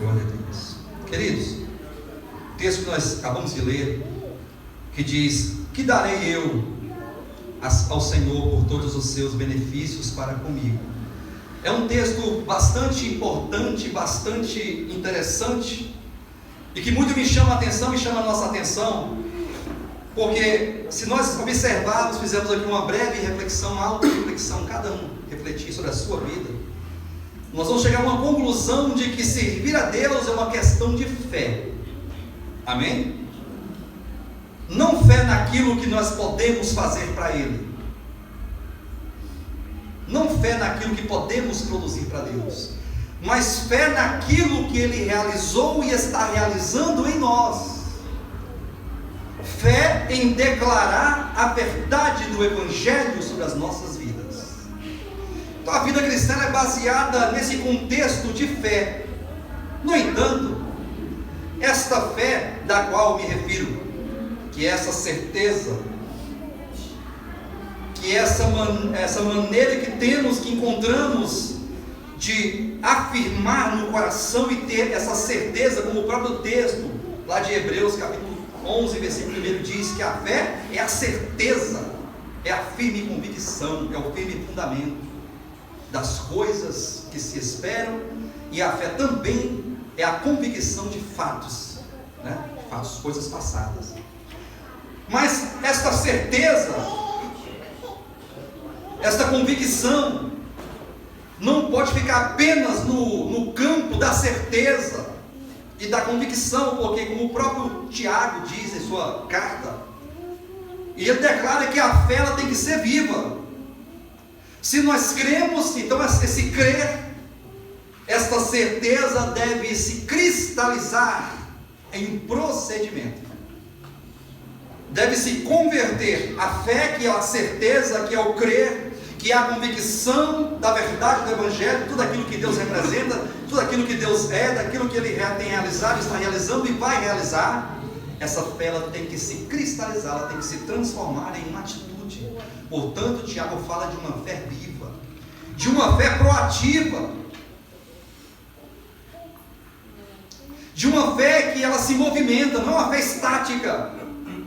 Glória a Deus. Queridos, o texto que nós acabamos de ler, que diz: que darei eu ao Senhor por todos os seus benefícios para comigo? É um texto bastante importante, bastante interessante, e que muito me chama a atenção, me chama a nossa atenção, porque se nós observarmos, fizemos aqui uma breve reflexão, uma auto-reflexão, cada um refletir sobre a sua vida, nós vamos chegar a uma conclusão de que servir a Deus é uma questão de fé. Amém? Não fé naquilo que nós podemos fazer para Ele, não fé naquilo que podemos produzir para Deus, mas fé naquilo que Ele realizou e está realizando em nós. Fé em declarar a verdade do Evangelho sobre as nossas vidas. Então a vida cristã é baseada nesse contexto de fé. No entanto, esta fé da qual me refiro, que é essa certeza, que é essa maneira que temos, que encontramos de afirmar no coração e ter essa certeza, como o próprio texto lá de Hebreus capítulo 11, versículo 1 diz que a fé é a certeza, é a firme convicção, é o firme fundamento das coisas que se esperam, e a fé também é a convicção de fatos, né? Fatos, coisas passadas. Mas esta certeza, esta convicção, não pode ficar apenas no campo da certeza e da convicção, porque como o próprio Tiago diz em sua carta, e ele declara que a fé ela tem que ser viva. Se nós cremos, então esse crer, esta certeza deve se cristalizar em procedimento, deve se converter. A fé, que é a certeza, que é o crer, que é a convicção da verdade do Evangelho, tudo aquilo que Deus representa, tudo aquilo que Deus é, daquilo que Ele tem realizado, está realizando e vai realizar. Essa fé ela tem que se cristalizar, ela tem que se transformar em uma atitude. Portanto, Tiago fala de uma fé viva, de uma fé proativa, de uma fé que ela se movimenta, não é uma fé estática,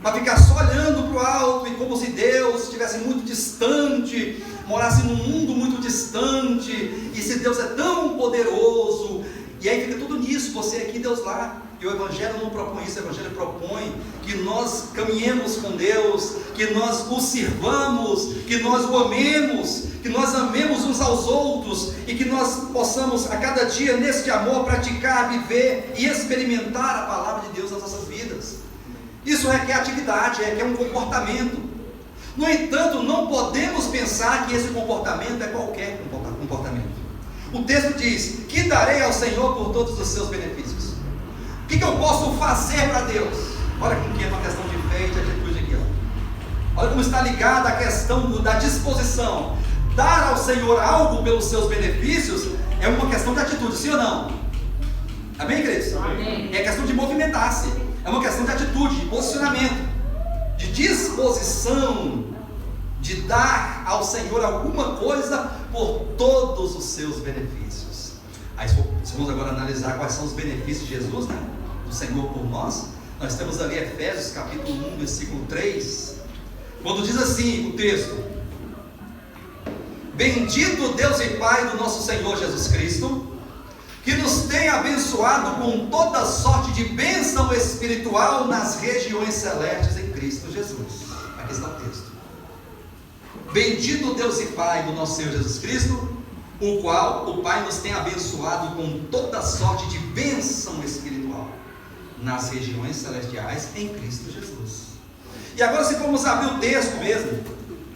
para ficar só olhando para o alto, e como se Deus estivesse muito distante, morasse num mundo muito distante, e se Deus é tão poderoso, e aí fica tudo nisso, você aqui, Deus lá. E o Evangelho não propõe isso, o Evangelho propõe que nós caminhemos com Deus, que nós o sirvamos, que nós o amemos, que nós amemos uns aos outros, e que nós possamos a cada dia neste amor praticar, viver e experimentar a palavra de Deus nas nossas vidas. Isso requer atividade, requer um comportamento. No entanto, não podemos pensar que esse comportamento é qualquer comportamento. O texto diz: que darei ao Senhor por todos os seus benefícios. O que eu posso fazer para Deus? Olha como que é uma questão de fé e de atitude aqui, ó. Olha como está ligada a questão da disposição. Dar ao Senhor algo pelos seus benefícios é uma questão de atitude, sim ou não? Amém, queridos? Amém. É questão de movimentar-se, é uma questão de atitude, de posicionamento, de disposição, de dar ao Senhor alguma coisa por todos os seus benefícios. Aí vamos agora analisar quais são os benefícios de Jesus, né? Do Senhor por nós. Nós temos ali Efésios capítulo 1, versículo 3, quando diz assim o texto: bendito Deus e Pai do nosso Senhor Jesus Cristo, que nos tem abençoado com toda sorte de bênção espiritual nas regiões celestes em Cristo Jesus. Aqui está o texto. Bendito Deus e Pai do nosso Senhor Jesus Cristo, o qual o Pai nos tem abençoado com toda sorte de bênção espiritual nas regiões celestiais em Cristo Jesus. E agora, se formos abrir o texto mesmo,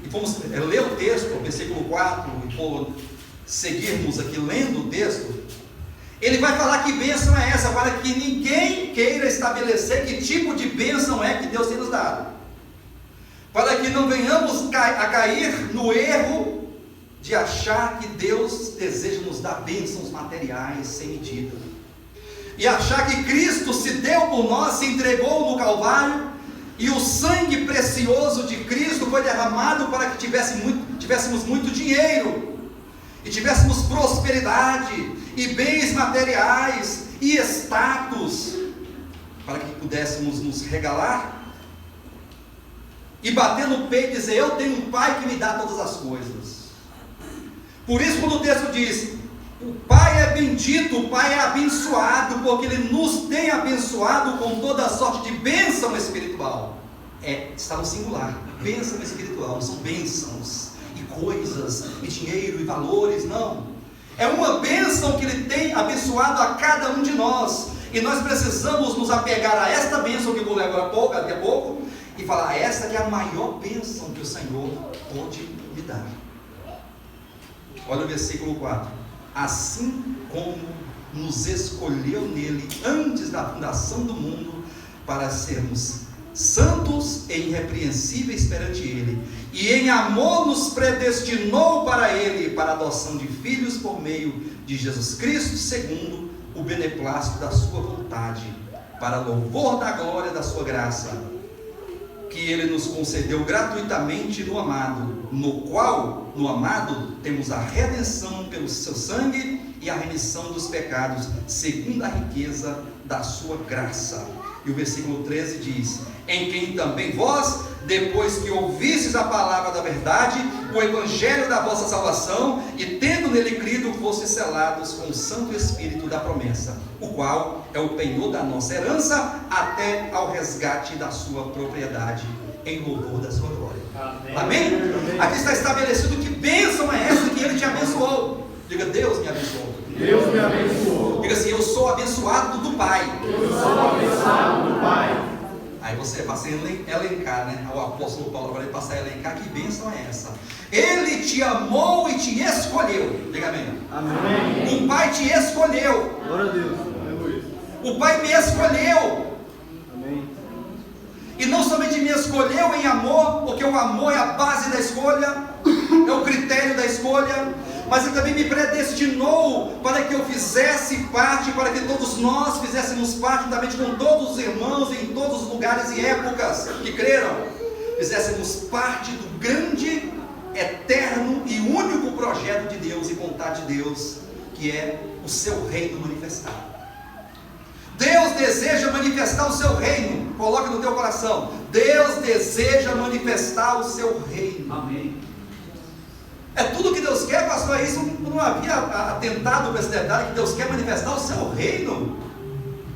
e formos ler o texto, versículo 4, e for seguirmos aqui lendo o texto, ele vai falar que bênção é essa, para que ninguém queira estabelecer que tipo de bênção é que Deus tem nos dado, para que não venhamos a cair no erro de achar que Deus deseja nos dar bênçãos materiais sem medida, e achar que Cristo se deu por nós, se entregou no Calvário, e o sangue precioso de Cristo foi derramado para que tivéssemos muito dinheiro, e tivéssemos prosperidade, e bens materiais, e status, para que pudéssemos nos regalar e bater no peito e dizer: eu tenho um Pai que me dá todas as coisas. Por isso, quando o texto diz: o Pai é bendito, o Pai é abençoado, porque Ele nos tem abençoado com toda a sorte de bênção espiritual. Está no singular, bênção espiritual, não são bênçãos e coisas, e dinheiro e valores, não. É uma bênção que Ele tem abençoado a cada um de nós, e nós precisamos nos apegar a esta bênção que eu vou ler daqui a pouco, e falar: esta que é a maior bênção que o Senhor pode me dar. Olha o versículo 4: assim como nos escolheu nele antes da fundação do mundo, para sermos santos e irrepreensíveis perante Ele, e em amor nos predestinou para Ele, para a adoção de filhos por meio de Jesus Cristo, segundo o beneplácito da sua vontade, para louvor da glória da sua graça, que Ele nos concedeu gratuitamente no amado, no qual, no amado, temos a redenção pelo seu sangue e a remissão dos pecados, segundo a riqueza da sua graça. E o versículo 13 diz: em quem também vós, depois que ouvistes a palavra da verdade, o evangelho da vossa salvação, e tendo nele crido, fostes selados com o Santo Espírito da promessa, o qual é o penhor da nossa herança, até ao resgate da sua propriedade, em louvor da sua glória. Amém? Amém? Aqui está estabelecido que bênção é essa que Ele te abençoou. Diga: Deus me abençoou. Deus me abençoou. Diga assim: eu sou abençoado do Pai. Eu sou abençoado do Pai. Aí você passa a elencar, né? O apóstolo Paulo agora ele passa a elencar: que bênção é essa? Ele te amou e te escolheu. Diga amém. Amém. O Pai te escolheu. Glória a Deus. O Pai me escolheu. Amém. E não somente me escolheu em amor, porque o amor é a base da escolha, é o critério da escolha, mas Ele também me predestinou para que eu fizesse parte, para que todos nós fizéssemos parte, juntamente com todos os irmãos em todos os lugares e épocas que creram, fizéssemos parte do grande, eterno e único projeto de Deus e vontade de Deus, que é o seu reino manifestado. Deus deseja manifestar o seu reino. Coloque no teu coração: Deus deseja manifestar o seu reino. Amém. É tudo que Deus quer, pastor. Isso não havia atentado para esse detalhe, que Deus quer manifestar o seu reino.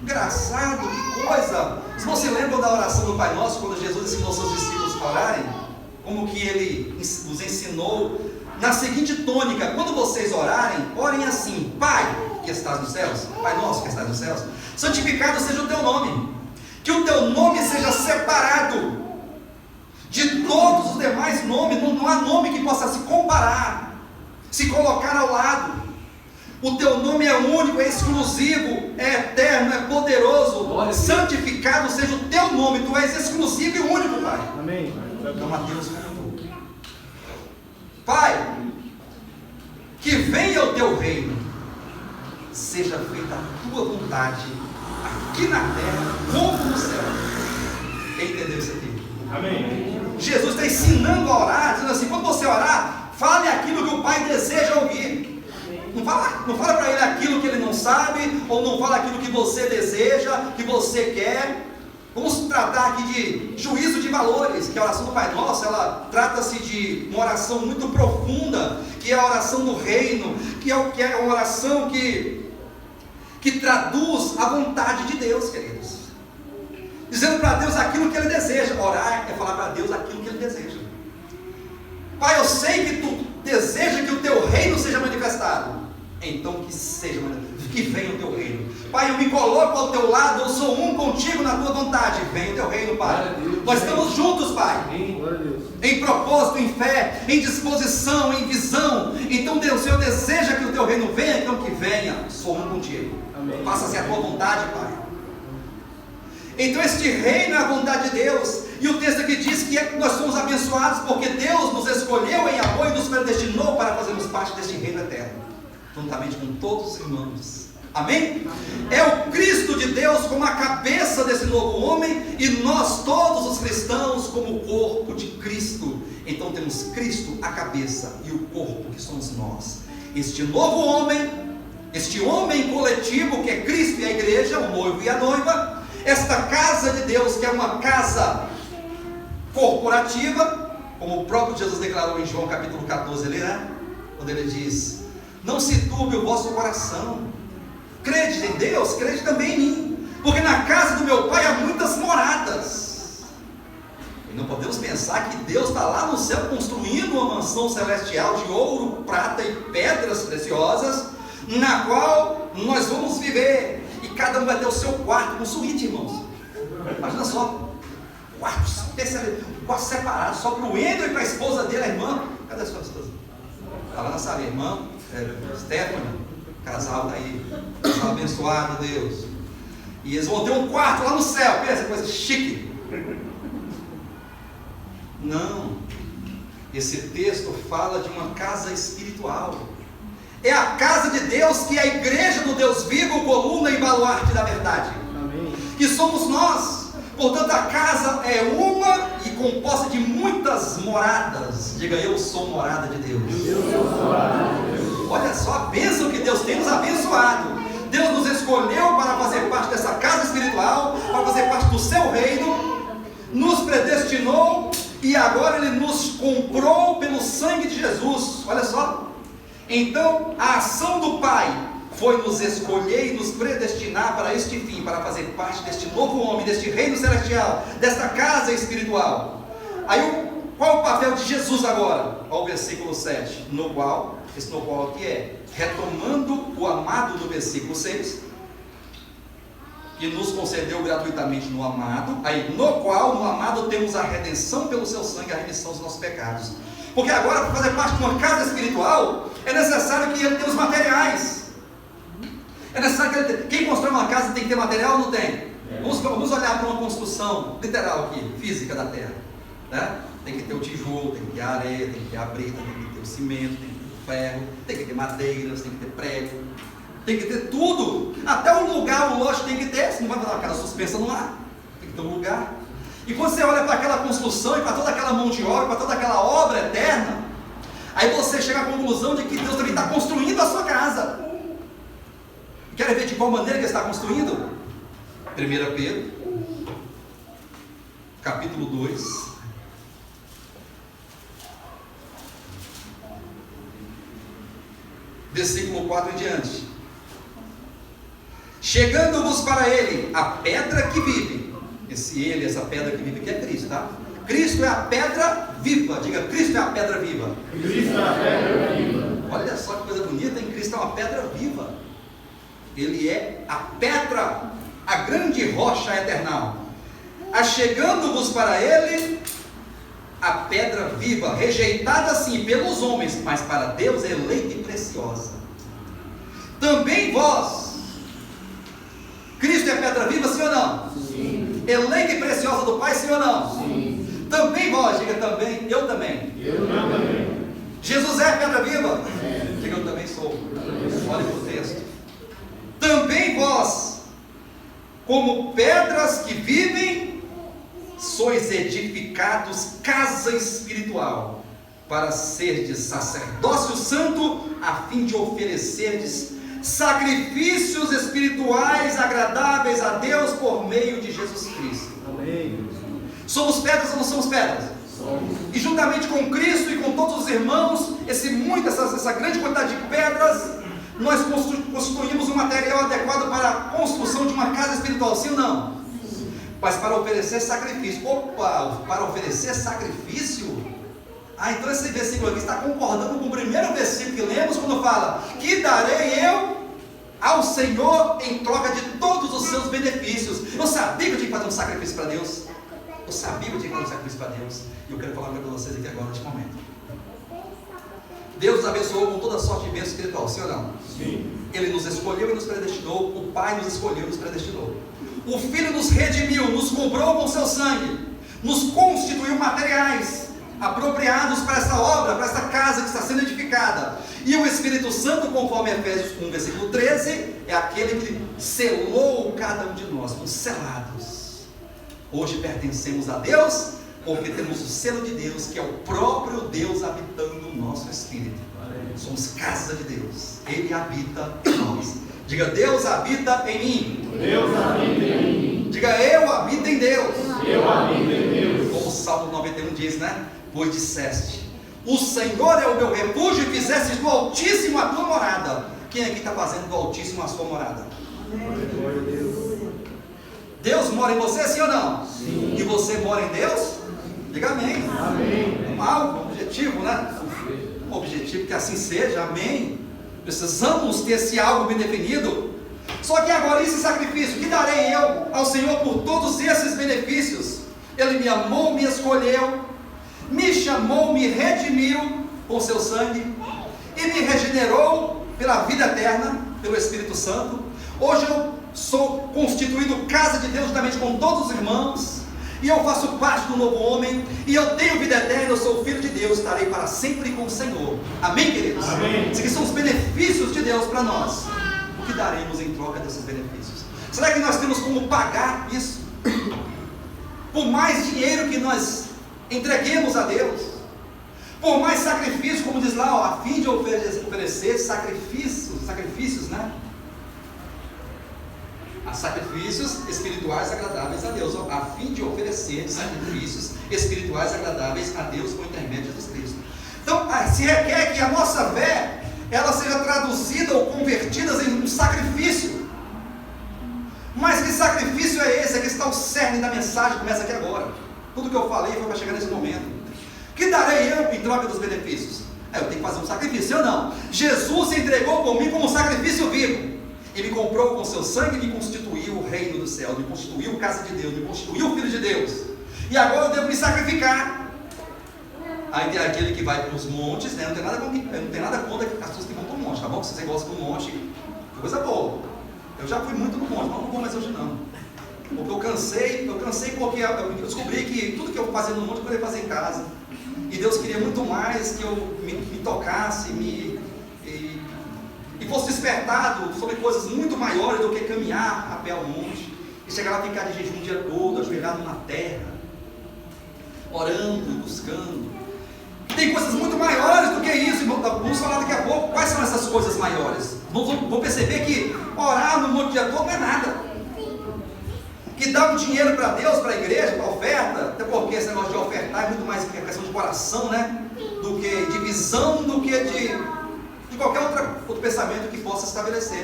Engraçado, que coisa. Vocês não se lembram da oração do Pai Nosso, quando Jesus ensinou seus discípulos a orarem? Como que Ele os ensinou na seguinte tônica: quando vocês orarem, orem assim: Pai que estás nos céus, Pai nosso que estás nos céus, santificado seja o teu nome, que o teu nome seja separado de todos os demais nomes. Não há nome que possa se comparar, se colocar ao lado. O teu nome é único, é exclusivo, é eterno, é poderoso. Santificado seja o teu nome. Tu és exclusivo e único, Pai. Amém. Então, Mateus falou: Pai, que venha o teu reino, seja feita a tua vontade, aqui na terra como no céu. Quem entendeu isso aqui? Amém. Jesus está ensinando a orar, dizendo assim: quando você orar, fale aquilo que o Pai deseja ouvir. Não fala para Ele aquilo que Ele não sabe, ou não fala aquilo que você deseja, que você quer. Vamos tratar aqui de juízo de valores, que a oração do Pai Nosso, ela trata-se de uma oração muito profunda, que é a oração do reino, que é uma oração que traduz a vontade de Deus, queridos. Dizendo para Deus aquilo que Ele deseja. Orar é falar para Deus aquilo que Ele deseja. Pai, eu sei que Tu deseja que o Teu reino seja manifestado. Então que venha o Teu reino. Pai, eu me coloco ao Teu lado, eu sou um contigo na Tua vontade. Venha o Teu reino, Pai. Nós estamos juntos, Pai. Em propósito, em fé, em disposição, em visão. Então Deus, o Senhor deseja que o Teu reino venha, então que venha. Sou um contigo. Faça-se a Tua vontade, Pai. Então este reino é a vontade de Deus. E o texto aqui diz que nós somos abençoados porque Deus nos escolheu em amor e nos predestinou para fazermos parte deste reino eterno, juntamente com todos os irmãos. Amém? É o Cristo de Deus como a cabeça desse novo homem, e nós todos os cristãos como o corpo de Cristo. Então temos Cristo a cabeça e o corpo que somos nós. Este novo homem este homem coletivo que é Cristo e a igreja, o noivo e a noiva, esta casa de Deus que é uma casa corporativa, como o próprio Jesus declarou em João capítulo 14, quando ele diz: não se turbe o vosso coração, crede em Deus, crede também em mim, porque na casa do meu Pai há muitas moradas. E não podemos pensar que Deus está lá no céu construindo uma mansão celestial de ouro, prata e pedras preciosas, na qual nós vamos viver, e cada um vai ter o seu quarto, com suíte, irmãos. Imagina só, quarto separado, só para o Andrew e para a esposa dele, a irmã. Cadê a sua esposa? Está lá na sala, irmã Stephanie, casal está aí, casal abençoado, Deus. E eles vão ter um quarto lá no céu, pensa, coisa chique. Não, esse texto fala de uma casa espiritual. É a casa de Deus, que é a igreja do Deus vivo, coluna e baluarte da verdade. Amém. Que somos nós. Portanto, a casa é uma e composta de muitas moradas. Diga: eu sou morada de Deus. Olha só a bênção que Deus tem nos abençoado. Deus nos escolheu para fazer parte dessa casa espiritual, para fazer parte do seu reino, nos predestinou e agora Ele nos comprou pelo sangue de Jesus. Olha só. Então, a ação do Pai foi nos escolher e nos predestinar para este fim, para fazer parte deste novo homem, deste reino celestial, desta casa espiritual. Aí, qual o papel de Jesus agora? Olha o versículo 7, no qual aqui é, retomando o amado do versículo 6, que nos concedeu gratuitamente no amado, aí, no qual, no amado, temos a redenção pelo seu sangue, a remissão dos nossos pecados. Porque agora, para fazer parte de uma casa espiritual, é necessário que ele tenha os materiais. É necessário que ele tenha. Quem constrói uma casa tem que ter material ou não tem? Vamos olhar para uma construção literal aqui, física da terra, né? Tem que ter o tijolo, tem que ter a areia, tem que ter a brita, tem que ter o cimento, tem que ter o ferro, tem que ter madeiras, tem que ter prego, tem que ter tudo. Até um lugar, o lote tem que ter. Você não vai fazer uma casa suspensa no ar, tem que ter um lugar. E quando você olha para aquela construção e para toda aquela mão de obra, para toda aquela obra eterna, aí você chega à conclusão de que Deus também está construindo a sua casa. Quer ver de qual maneira que Ele está construindo? 1 Pedro, capítulo 2, versículo 4 em diante. Chegando-vos para Ele, a pedra que vive. Essa pedra que vive, que é Cristo, tá? Cristo é a pedra viva. Diga: Cristo é a pedra viva. Cristo é a pedra viva. Olha só que coisa bonita, hein? Cristo é uma pedra viva. Ele é a pedra, a grande rocha eternal. Achegando-vos para Ele, a pedra viva, rejeitada sim pelos homens, mas para Deus é eleita e preciosa. Também vós, Cristo é a pedra viva, sim ou não? Sim. Eleita e preciosa do Pai, sim ou não? Sim. Também vós, diga também, eu também. Eu também. Jesus é a pedra viva? É. Diga: eu também sou. Olha para o texto. Também vós, como pedras que vivem, sois edificados casa espiritual, para serdes sacerdócio santo, a fim de oferecerdes sacrifícios espirituais agradáveis a Deus por meio de Jesus Cristo. Amém. Somos pedras ou não somos pedras? Somos. E juntamente com Cristo e com todos os irmãos, essa grande quantidade de pedras, nós constituímos um material adequado para a construção de uma casa espiritual, sim ou não? Sim. Mas para oferecer sacrifício. Opa, para oferecer sacrifício? Então esse versículo aqui está concordando com o primeiro versículo que lemos, quando fala: que darei eu ao Senhor em troca de todos os seus benefícios. Eu sabia que eu tinha que fazer um sacrifício para Deus. Eu sabia que eu tinha que fazer um sacrifício para Deus. E eu quero falar para vocês aqui agora, neste momento. Deus nos abençoou com toda sorte de bênção espiritual, sim ou não? Sim. Ele nos escolheu e nos predestinou. O Pai nos escolheu e nos predestinou. O Filho nos redimiu, nos comprou com seu sangue, nos constituiu materiais apropriados para essa obra, para essa casa que está sendo edificada. E o Espírito Santo, conforme Efésios 1, versículo 13, é aquele que selou cada um de nós, com selados. Hoje pertencemos a Deus, porque temos o selo de Deus, que é o próprio Deus habitando o nosso espírito. Somos casa de Deus. Ele habita em nós. Diga: Deus habita em mim. Deus habita em mim. Diga: eu habito em Deus. Eu habito em Deus. Como o Salmo 91 diz, né? Pois disseste: o Senhor é o meu refúgio, e fizeste do Altíssimo a tua morada. Quem aqui está fazendo do Altíssimo a sua morada? Glória a Deus. Deus mora em você, sim ou não? Sim. E você mora em Deus? Diga amém. Amém. Um objetivo, né? Um objetivo que assim seja, amém. Precisamos ter esse algo bem definido. Só que agora, esse sacrifício, que darei eu ao Senhor por todos esses benefícios? Ele me amou, me escolheu, me chamou, me redimiu com seu sangue e me regenerou pela vida eterna, pelo Espírito Santo. Hoje eu sou constituído casa de Deus juntamente com todos os irmãos, e eu faço parte do novo homem, e eu tenho vida eterna, eu sou filho de Deus, estarei para sempre com o Senhor. Amém, queridos? Amém. Esses aqui são os benefícios de Deus para nós. O que daremos em troca desses benefícios? Será que nós temos como pagar isso? Por mais dinheiro que nós entreguemos a Deus, por mais sacrifício, como diz lá, ó, a fim de oferecer sacrifícios, né? A sacrifícios espirituais agradáveis a Deus, ó, a fim de oferecer sacrifícios espirituais agradáveis a Deus por intermédio de Jesus Cristo. Então, se requer que a nossa fé, ela seja traduzida ou convertida em um sacrifício. Mas que sacrifício é esse? Aqui está o cerne da mensagem, começa aqui agora. Tudo que eu falei foi para chegar nesse momento. Que darei eu em troca dos benefícios? Eu tenho que fazer um sacrifício, ou não? Jesus se entregou por mim como um sacrifício vivo. Ele me comprou com seu sangue e me constituiu o reino do céu, me constituiu casa de Deus, me constituiu filho de Deus. E agora eu devo me sacrificar. Aí tem aquele que vai para os montes, né? Não tem nada contra as pessoas que vão para o monte, tá bom? Se você gosta do monte, coisa boa. Eu já fui muito no monte, mas não vou mais hoje não. Porque eu cansei porque eu descobri que tudo que eu fazia no monte eu poderia fazer em casa. E Deus queria muito mais que eu me tocasse, e fosse despertado sobre coisas muito maiores do que caminhar a pé ao monte, e chegar lá e ficar de jejum o dia todo, ajoelhado na terra, orando, buscando. Tem coisas muito maiores do que isso, e vamos falar daqui a pouco quais são essas coisas maiores. Vou perceber que orar no monte o dia todo não é nada. Que dar um dinheiro para Deus, para a igreja, para a oferta, até porque esse negócio de ofertar é muito mais questão de coração, né? Do que de visão, do que de qualquer outro pensamento que possa estabelecer.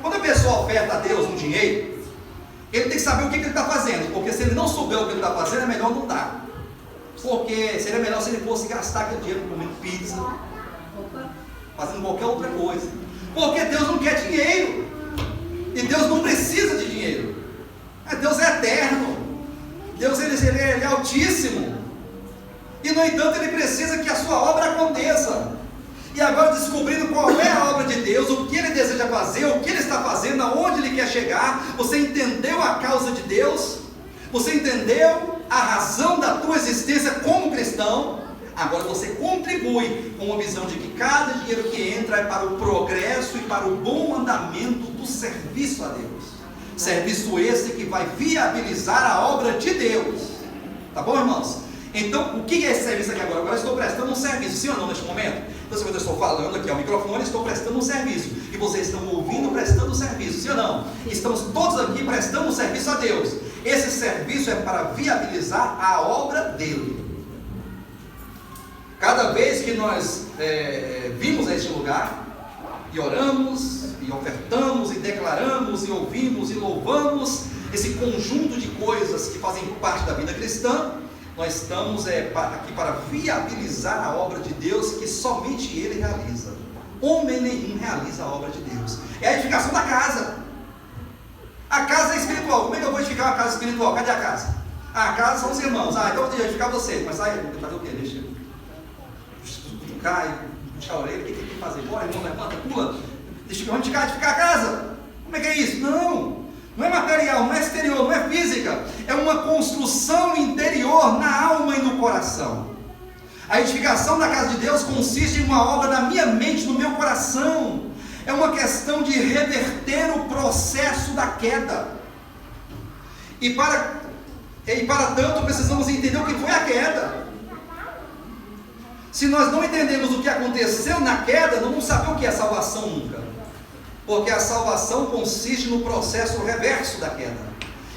Quando a pessoa oferta a Deus um dinheiro, ele tem que saber o que ele está fazendo, porque se ele não souber o que ele está fazendo, é melhor não dar. Porque seria melhor se ele fosse gastar aquele dinheiro comendo pizza, fazendo qualquer outra coisa. Porque Deus não quer dinheiro, e Deus não precisa de dinheiro. Deus é eterno, Deus ele é altíssimo, e no entanto ele precisa que a sua obra aconteça. E agora, descobrindo qual é a obra de Deus, o que ele deseja fazer, o que ele está fazendo, aonde ele quer chegar, você entendeu a causa de Deus, você entendeu a razão da tua existência como cristão. Agora você contribui com a visão de que cada dinheiro que entra é para o progresso e para o bom andamento do serviço a Deus. Serviço esse que vai viabilizar a obra de Deus. Tá bom, irmãos? Então, o que é esse serviço aqui agora? Agora eu estou prestando um serviço, sim ou não, neste momento? Então, se eu estou falando aqui ao microfone, estou prestando um serviço. E vocês estão ouvindo, prestando um serviço, sim ou não? Estamos todos aqui prestando um serviço a Deus. Esse serviço é para viabilizar a obra dele. Cada vez que nós vimos a este lugar, e oramos, e ofertamos, e declaramos, e ouvimos, e louvamos, esse conjunto de coisas que fazem parte da vida cristã, nós estamos aqui para viabilizar a obra de Deus, que somente Ele realiza. Homem nenhum realiza a obra de Deus. É a edificação da casa. A casa é espiritual. Como é que eu vou edificar uma casa espiritual? Cadê a casa? A casa são os irmãos. Então eu vou edificar você. Mas aí, fazer o quê? Deixa eu cutucar, puxar a orelha. O que tem que fazer? Bora, irmão, levanta, pula. Vamos edificar a casa. Como é que é isso? Não é material, não é exterior, não é física. É uma construção interior na alma e no coração. A edificação da casa de Deus consiste em uma obra na minha mente, no meu coração. É uma questão de reverter o processo da queda. E para tanto precisamos entender o que foi a queda. Se nós não entendemos o que aconteceu na queda, não vamos saber o que é salvação nunca. Porque a salvação consiste no processo reverso da queda.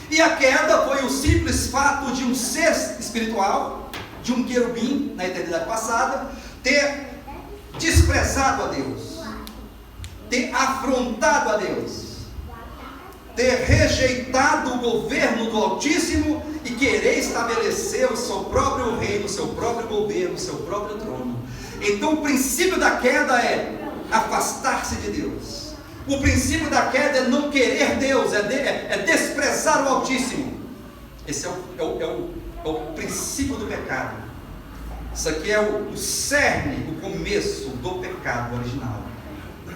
E a queda foi o simples fato de um ser espiritual, de um querubim na eternidade passada, ter desprezado a Deus, ter afrontado a Deus, ter rejeitado o governo do Altíssimo e querer estabelecer o seu próprio reino, o seu próprio governo, o seu próprio trono. Então o princípio da queda é afastar-se de Deus. O princípio da queda é não querer Deus, é desprezar o Altíssimo. Esse é o princípio do pecado. Isso aqui é o cerne, o começo do pecado original.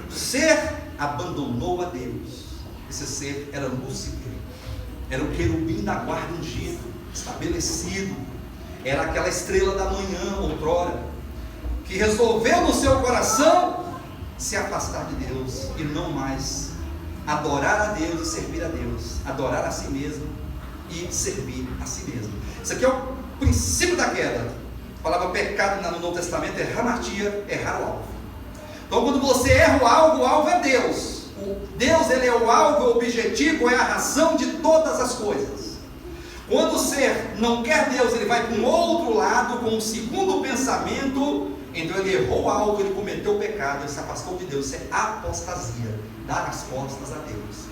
O ser abandonou a Deus. Esse ser era Lúcifer, era o querubim da guarda ungido, estabelecido, era aquela estrela da manhã, outrora, que resolveu no seu coração se afastar de Deus e não mais adorar a Deus e servir a Deus, adorar a si mesmo e servir a si mesmo. Isso aqui é o princípio da queda. A palavra pecado no Novo Testamento é hamartia, errar o alvo. Então quando você erra o alvo é Deus. Deus, ele é o alvo, o objetivo, é a razão de todas as coisas. Quando o ser não quer Deus, ele vai para um outro lado, com um segundo pensamento, então ele errou o alvo, ele cometeu o pecado, ele se afastou de Deus. Isso é apostasia, dar as costas a Deus.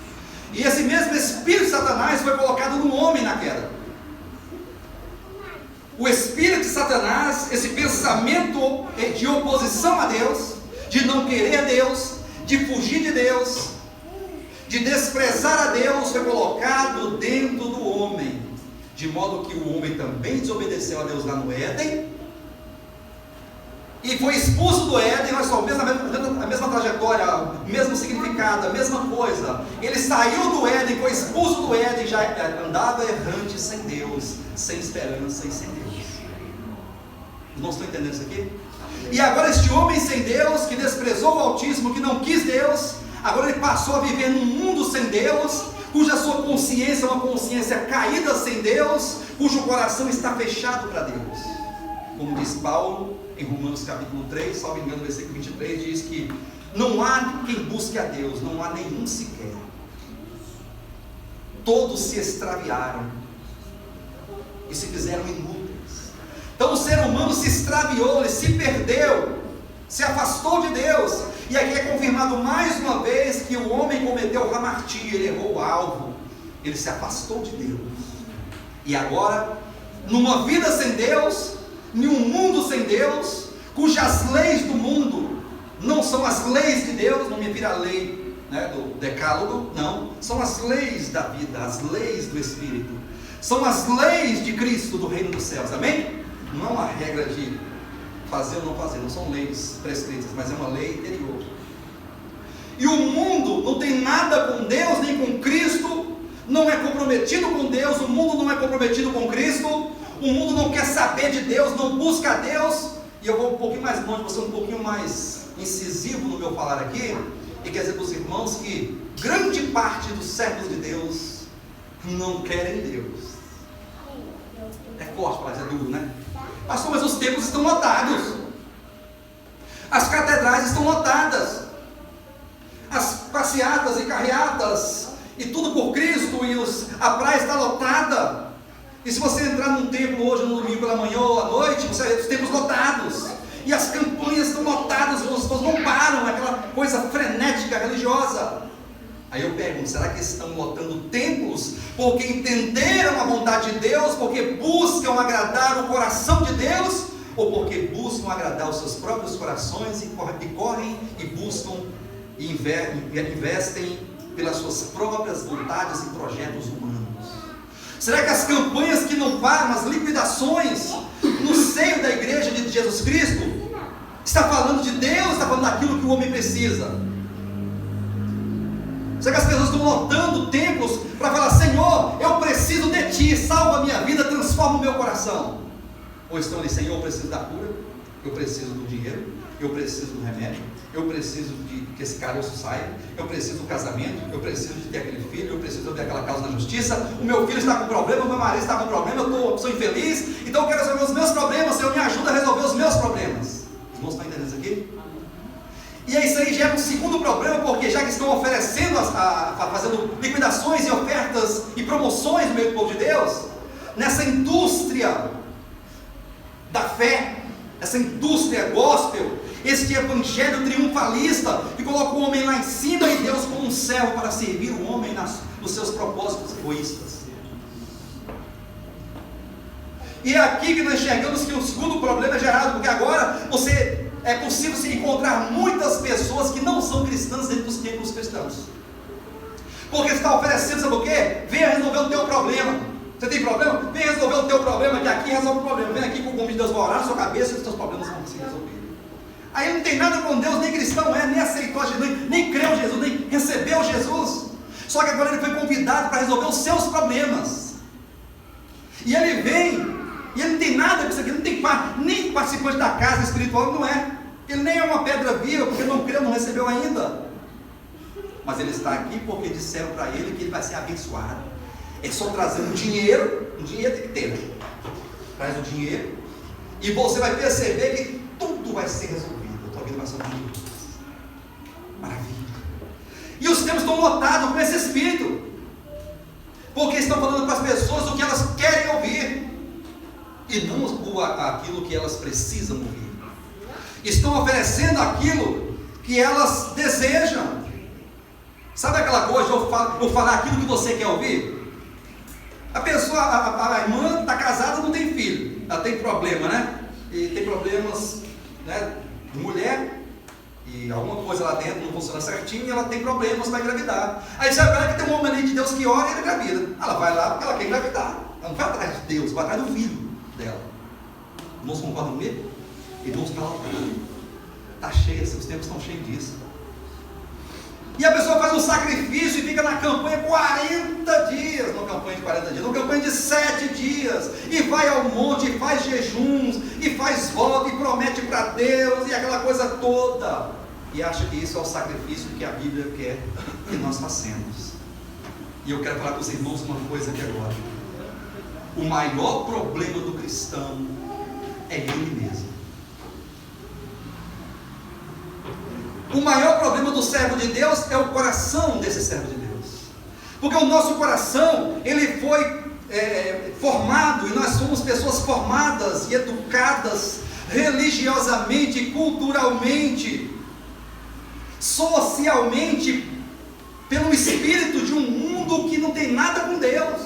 E esse mesmo espírito de Satanás foi colocado no homem na queda. O espírito de Satanás, esse pensamento de oposição a Deus, de não querer Deus, de fugir de Deus, de desprezar a Deus, foi colocado dentro do homem, de modo que o homem também desobedeceu a Deus lá no Éden, e foi expulso do Éden. Nós somos a mesma trajetória, o mesmo significado, a mesma coisa. Ele saiu do Éden, foi expulso do Éden, já andava errante sem Deus, sem esperança e sem Deus. Não estão entendendo isso aqui? E agora este homem sem Deus, que desprezou o Altíssimo, que não quis Deus, agora ele passou a viver num mundo sem Deus, cuja sua consciência é uma consciência caída sem Deus, cujo coração está fechado para Deus. Como diz Paulo em Romanos capítulo 3, salvo engano, versículo 23, diz que não há quem busque a Deus, não há nenhum sequer. Todos se extraviaram e se fizeram inúteis. Então o ser humano se extraviou, ele se perdeu, se afastou de Deus. E aqui é confirmado mais uma vez que o homem cometeu hamartia, ele errou o alvo, ele se afastou de Deus. E agora, numa vida sem Deus, em um mundo sem Deus, cujas leis do mundo não são as leis de Deus, não me vira a lei, né, do decálogo, não, são as leis da vida, as leis do Espírito, são as leis de Cristo do reino dos céus, amém? Não é uma regra de fazer ou não fazer, não são leis prescritas, mas é uma lei interior. E o mundo não tem nada com Deus, nem com Cristo, não é comprometido com Deus, o mundo não é comprometido com Cristo, o mundo não quer saber de Deus, não busca a Deus. E eu vou um pouquinho mais longe, vou ser um pouquinho mais incisivo no meu falar aqui, e quer dizer para os irmãos que grande parte dos servos de Deus não querem Deus. É forte falar, é duro, né? Pastor, mas os templos estão lotados, as catedrais estão lotadas, as passeatas e carreatas, e tudo por Cristo, e a praia está lotada. E se você entrar num templo hoje, no domingo pela manhã ou à noite, você vai ver os templos lotados, e as campanhas estão lotadas, as pessoas não param, aquela coisa frenética religiosa. Aí eu pergunto, será que estão lotando templos porque entenderam a vontade de Deus, porque buscam agradar o coração de Deus, ou porque buscam agradar os seus próprios corações e correm e buscam e investem pelas suas próprias vontades e projetos humanos? Será que as campanhas que não param, as liquidações no seio da igreja de Jesus Cristo, está falando de Deus, está falando daquilo que o homem precisa? Será que as pessoas estão lotando templos para falar, Senhor, eu preciso de Ti, salva a minha vida, transforma o meu coração? Ou estão ali, Senhor, eu preciso da cura, eu preciso do dinheiro, eu preciso do remédio, eu preciso de que esse caroço saia, eu preciso do casamento, eu preciso de ter aquele filho, eu preciso ter aquela causa na justiça, o meu filho está com problema, o meu marido está com problema, eu sou infeliz, então eu quero resolver os meus problemas, Senhor, me ajuda a resolver os meus problemas. irmãos estão entendendo isso aqui? E isso aí gera um segundo problema, porque já que estão oferecendo, fazendo liquidações e ofertas e promoções no meio do povo de Deus, nessa indústria da fé, essa indústria gospel, este evangelho triunfalista que coloca o homem lá em cima e Deus como um servo para servir o homem nos seus propósitos egoístas. E é aqui que nós enxergamos que o segundo problema é gerado, porque agora é possível se encontrar muitas pessoas que não são cristãs dentro dos templos cristãos, porque você está oferecendo, sabe o quê? Venha resolver o teu problema. Você tem problema? Venha resolver o teu problema, que aqui resolve o problema. Vem aqui com o convite de Deus, vai orar na sua cabeça e os teus problemas vão se resolver. Aí não tem nada com Deus, nem cristão nem aceitou Jesus, nem creu em Jesus, nem recebeu Jesus. Só que agora ele foi convidado para resolver os seus problemas. E ele vem, e ele não tem nada com isso aqui, não tem nem participante da casa espiritual, não é. Ele nem é uma pedra viva, porque não creu, não recebeu ainda. Mas ele está aqui porque disseram para ele que ele vai ser abençoado. É só trazer um dinheiro tem que ter, né? Traz o dinheiro, e você vai perceber que tudo vai ser resolvido. A tua vida vai ser resolvida. Maravilha. E os tempos estão lotados com esse espírito, porque estão falando para as pessoas o que elas querem ouvir, e não aquilo que elas precisam ouvir. Estão oferecendo aquilo que elas desejam. Sabe aquela coisa, eu falar aquilo que você quer ouvir? A pessoa, a irmã está casada, não tem filho, ela tem problema, né? E tem problemas, né, de mulher, e alguma coisa lá dentro não funciona certinho, e ela tem problemas para engravidar. Aí você vai ver que tem um homem ali de Deus que ora e ele engravida. Ela vai lá porque ela quer engravidar. Ela não vai atrás de Deus, vai atrás do filho dela. Irmãos, concordam comigo? Irmãos, está cheio, os tempos estão cheios disso. E a pessoa faz um sacrifício e fica na campanha 40 dias, numa campanha de 40 dias, numa campanha de 7 dias, e vai ao monte, e faz jejuns, e faz voto, e promete para Deus, e aquela coisa toda, e acha que isso é o sacrifício que a Bíblia quer que nós façamos. E eu quero falar com os irmãos uma coisa aqui agora. O maior problema do cristão é ele mesmo. O maior problema do servo de Deus é o coração desse servo de Deus, porque o nosso coração, ele foi formado, e nós somos pessoas formadas e educadas religiosamente, culturalmente, socialmente, pelo espírito de um mundo que não tem nada com Deus,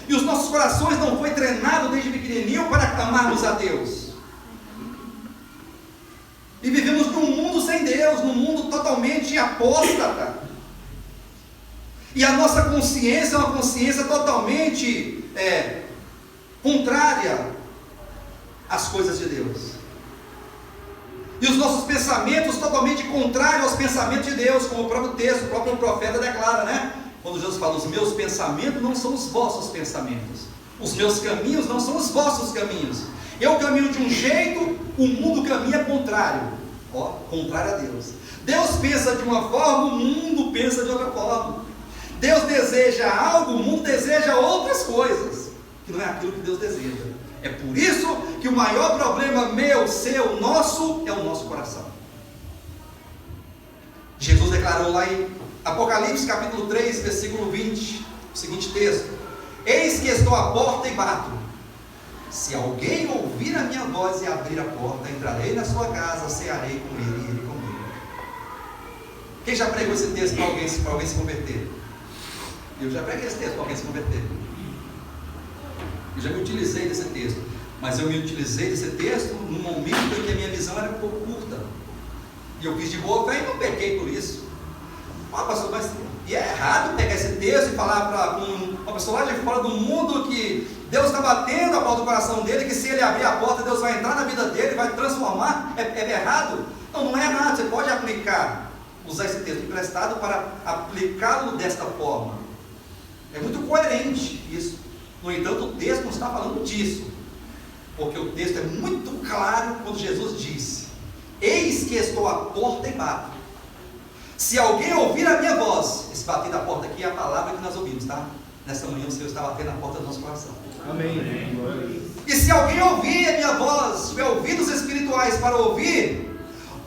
e os nossos corações não foi treinado desde pequenininho para amarmos a Deus. E vivemos num mundo sem Deus, num mundo totalmente apóstata. E a nossa consciência é uma consciência totalmente contrária às coisas de Deus. E os nossos pensamentos totalmente contrários aos pensamentos de Deus, como o próprio texto, o próprio profeta declara, né? Quando Jesus fala, os meus pensamentos não são os vossos pensamentos. Os meus caminhos não são os vossos caminhos. Eu caminho de um jeito, o mundo caminha contrário. Contrário a Deus. Deus pensa de uma forma, o mundo pensa de outra forma. Deus deseja algo, o mundo deseja outras coisas, que não é aquilo que Deus deseja. É por isso que o maior problema meu, seu, nosso, é o nosso coração. Jesus declarou lá em Apocalipse capítulo 3, versículo 20, o seguinte texto: eis que estou à porta e bato. Se alguém ouvir a minha voz e abrir a porta, entrarei na sua casa, cearei com ele e ele comigo. Quem já pregou esse texto para alguém se converter? Eu já preguei esse texto para alguém se converter. Eu já me utilizei desse texto, mas eu me utilizei desse texto num momento em que a minha visão era um pouco curta, e eu fiz de boa fé e não pequei por isso. Pastor, mas e é errado pegar esse texto e falar para uma pessoa lá de fora do mundo que Deus está batendo a porta do coração dele, que se ele abrir a porta, Deus vai entrar na vida dele, vai transformar. É errado? Não é errado. Você pode aplicar, usar esse texto emprestado para aplicá-lo desta forma. É muito coerente isso. No entanto, o texto não está falando disso, porque o texto é muito claro quando Jesus disse: eis que estou à porta e bato. Se alguém ouvir a minha voz, esse bater da porta aqui é a palavra que nós ouvimos, tá? Nessa manhã o Senhor está batendo na porta do nosso coração. Amém. E se alguém ouvir a minha voz, tiver ouvidos espirituais para ouvir,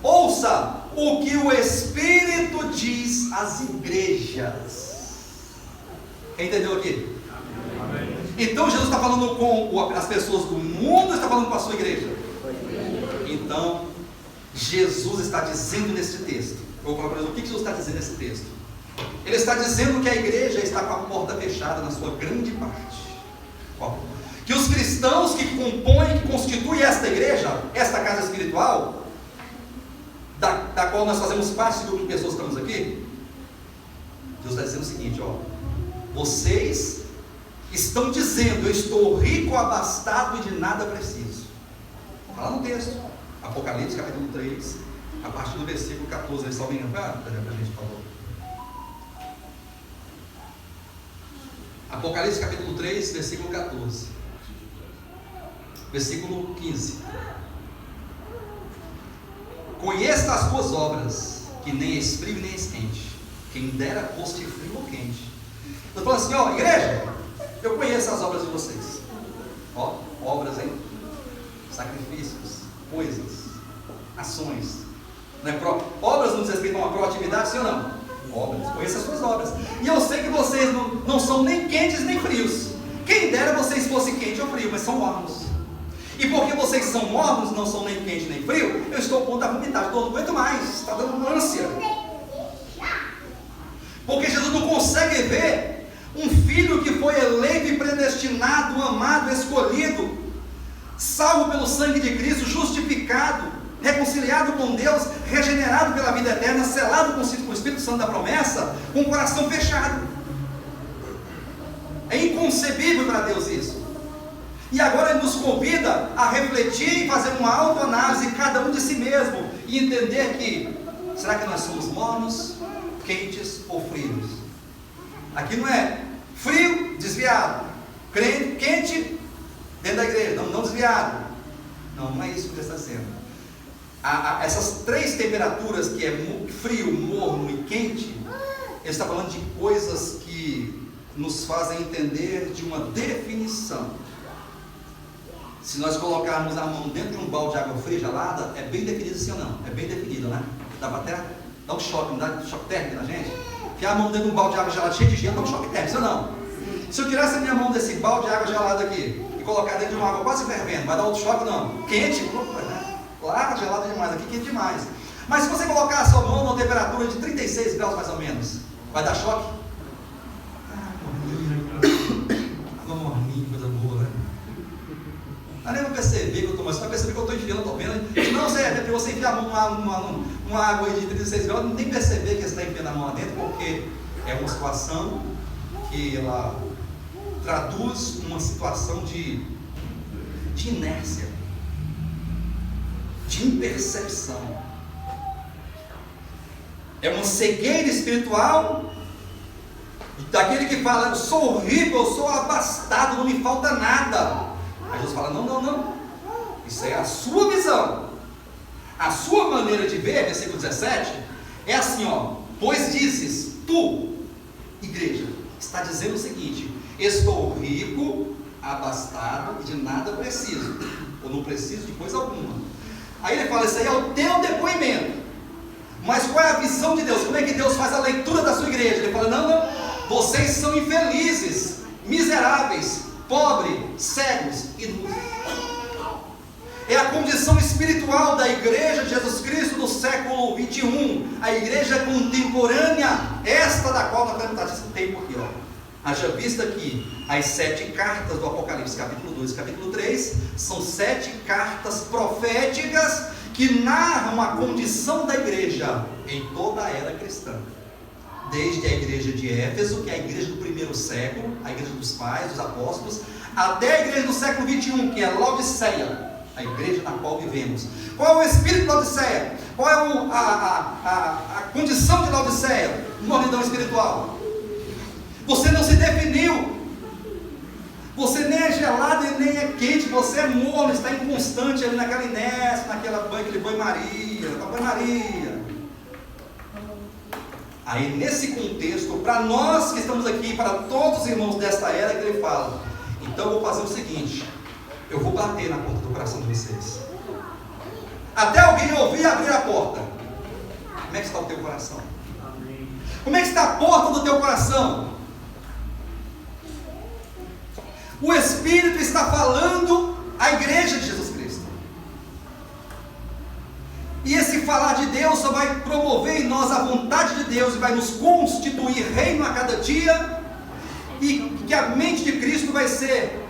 ouça o que o Espírito diz às igrejas. Quem entendeu aqui? Amém. Então Jesus está falando com as pessoas do mundo, está falando com a sua igreja. Então Jesus está dizendo nesse texto, eu vou falar para vocês o que Jesus está dizendo nesse texto. Ele está dizendo que a igreja está com a porta fechada na sua grande parte. Que os cristãos que compõem, que constituem esta igreja, esta casa espiritual, da qual nós fazemos parte do grupo de pessoas que estamos aqui, Deus está dizendo o seguinte, vocês estão dizendo, eu estou rico, abastado e de nada preciso. Está lá no texto, Apocalipse capítulo 3, a partir do versículo 14, eles estão vendo para a gente, por favor. Apocalipse capítulo 3, versículo 14, versículo 15. Conheça as tuas obras, que nem és frio nem és quente. Quem dera fosse frio ou quente. Eu estou falando assim, igreja, eu conheço as obras de vocês. Obras, hein? Sacrifícios, coisas, ações. Não é obras não diz respeito a uma proatividade, sim ou não? Obras, conheço as suas obras. E eu sei que vocês não são nem quentes nem frios. Quem dera vocês fossem quente ou frio, mas são mornos. E porque vocês são mornos, não são nem quente nem frio, eu estou a ponto da vomitar, eu não aguento mais, está dando ânsia. Porque Jesus não consegue ver um filho que foi eleito e predestinado, amado, escolhido, salvo pelo sangue de Cristo, justificado, reconciliado com Deus, regenerado pela vida eterna, selado com o Espírito Santo da promessa, com o coração fechado. É inconcebível para Deus isso. E agora Ele nos convida a refletir e fazer uma autoanálise, cada um de si mesmo, e entender que, será que nós somos mornos, quentes ou frios? Aqui não é frio, desviado, quente, dentro da igreja, não desviado. Não é isso que Ele está dizendo. Essas três temperaturas, que é frio, morno e quente, Ele está falando de coisas que nos fazem entender de uma definição. Se nós colocarmos a mão dentro de um balde de água fria gelada, é bem definido, sim ou não? É bem definido, né? Dá para até dar um choque, não dá choque térmico na gente? Enfiar a mão dentro de um balde de água gelada cheio de gelo, dá um choque térmico, sim ou não? Se eu tirasse a minha mão desse balde de água gelada aqui e colocar dentro de uma água quase fervendo, vai dar outro choque? Não. Quente? Claro, gelado demais, aqui quente demais. Mas se você colocar a sua mão numa temperatura de 36 graus mais ou menos, vai dar choque? Água morninha, coisa boa, né? Não nem vou perceber que eu estou, mas você vai perceber que eu estou enfiando, estou vendo. Não, é porque você enfiar a mão numa água aí de 36 graus, não tem perceber que você está enfiando a mão lá dentro, porque é uma situação que ela traduz uma situação de inércia, de impercepção. É uma cegueira espiritual daquele que fala, eu sou horrível, eu sou abastado, não me falta nada. Aí Jesus fala, não, isso é a sua visão, a sua maneira de ver, versículo 17, é assim, pois dizes, tu, igreja, está dizendo o seguinte, estou rico, abastado e de nada preciso, ou não preciso de coisa alguma. Aí ele fala, isso aí é o teu depoimento, mas qual é a visão de Deus? Como é que Deus faz a leitura da sua igreja? Ele fala, não, vocês são infelizes, miseráveis, pobres, cegos e nus. É a condição espiritual da igreja de Jesus Cristo do século 21, a igreja contemporânea, esta da qual nós temos esse tempo aqui, Haja vista que as 7 cartas do Apocalipse, capítulo 2 e capítulo 3, são 7 cartas proféticas que narram a condição da igreja em toda a era cristã. Desde a igreja de Éfeso, que é a igreja do primeiro século, a igreja dos pais, dos apóstolos, até a igreja do século 21, que é Laodiceia, a igreja na qual vivemos. Qual é o espírito de Laodiceia? Qual é a condição de Laodiceia? Mornidão espiritual. Você não se definiu. Você nem é gelado e nem é quente. Você é morno, está inconstante ali naquela inércia, naquele banho-maria. Aí nesse contexto, para nós que estamos aqui, para todos os irmãos desta era, que ele fala: então eu vou fazer o seguinte, eu vou bater na porta do coração de vocês, até alguém ouvir abrir a porta. Como é que está o teu coração? Como é que está a porta do teu coração? O Espírito está falando à igreja de Jesus Cristo. E esse falar de Deus só vai promover em nós a vontade de Deus e vai nos constituir reino a cada dia, e que a mente de Cristo vai ser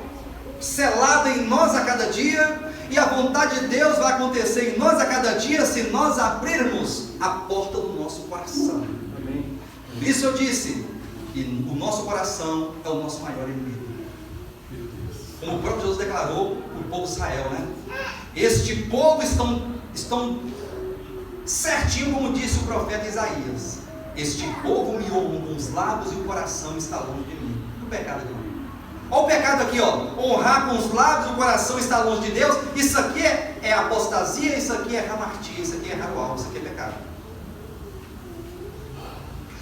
selada em nós a cada dia, e a vontade de Deus vai acontecer em nós a cada dia se nós abrirmos a porta do nosso coração. Amém. Por isso eu disse que o nosso coração é o nosso maior inimigo. Como o próprio Jesus declarou para o povo de Israel, né? Este povo estão certinho, como disse o profeta Isaías: este povo me honra com os lábios e o coração está longe de mim. O pecado de mim. Olha o pecado aqui, ó. Honrar com os lábios e o coração está longe de Deus. Isso aqui é apostasia, isso aqui é hamartia, isso aqui é harual, isso aqui é pecado.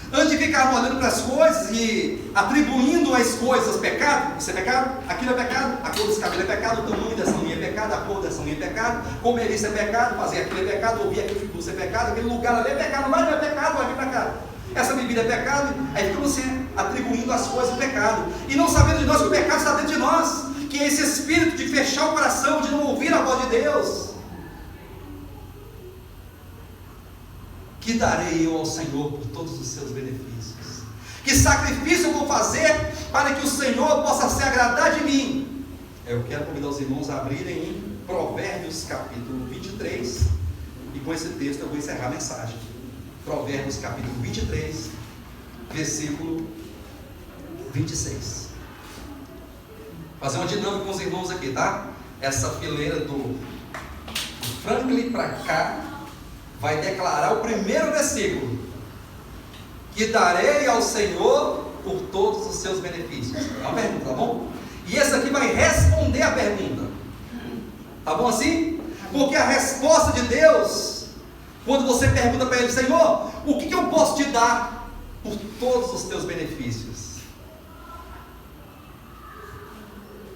Antes de ficarmos olhando para as coisas e atribuindo às coisas pecado, isso é pecado, aquilo é pecado, a cor desse cabelo é pecado, o tamanho dessa unha é pecado, a cor dessa unha é pecado, comer isso é pecado, fazer aquilo é pecado, ouvir aquilo é pecado, aquele lugar ali é pecado, lá não é pecado, vai vir para cá. Essa bebida é pecado, aí fica você atribuindo as coisas ao pecado, e não sabendo de nós que o pecado está dentro de nós, que é esse espírito de fechar o coração, de não ouvir a voz de Deus. Que darei eu ao Senhor por todos os seus benefícios? Que sacrifício eu vou fazer para que o Senhor possa se agradar de mim? Eu quero convidar os irmãos a abrirem em Provérbios capítulo 23, e com esse texto eu vou encerrar a mensagem. Provérbios capítulo 23, versículo 26. Fazer uma dinâmica com os irmãos aqui, tá? Essa fileira do Franklin para cá vai declarar o primeiro versículo: que darei ao Senhor por todos os seus benefícios. É uma pergunta, tá bom? E esse aqui vai responder a pergunta. Tá bom assim? Porque a resposta de Deus, quando você pergunta para Ele: Senhor, o que eu posso te dar por todos os teus benefícios?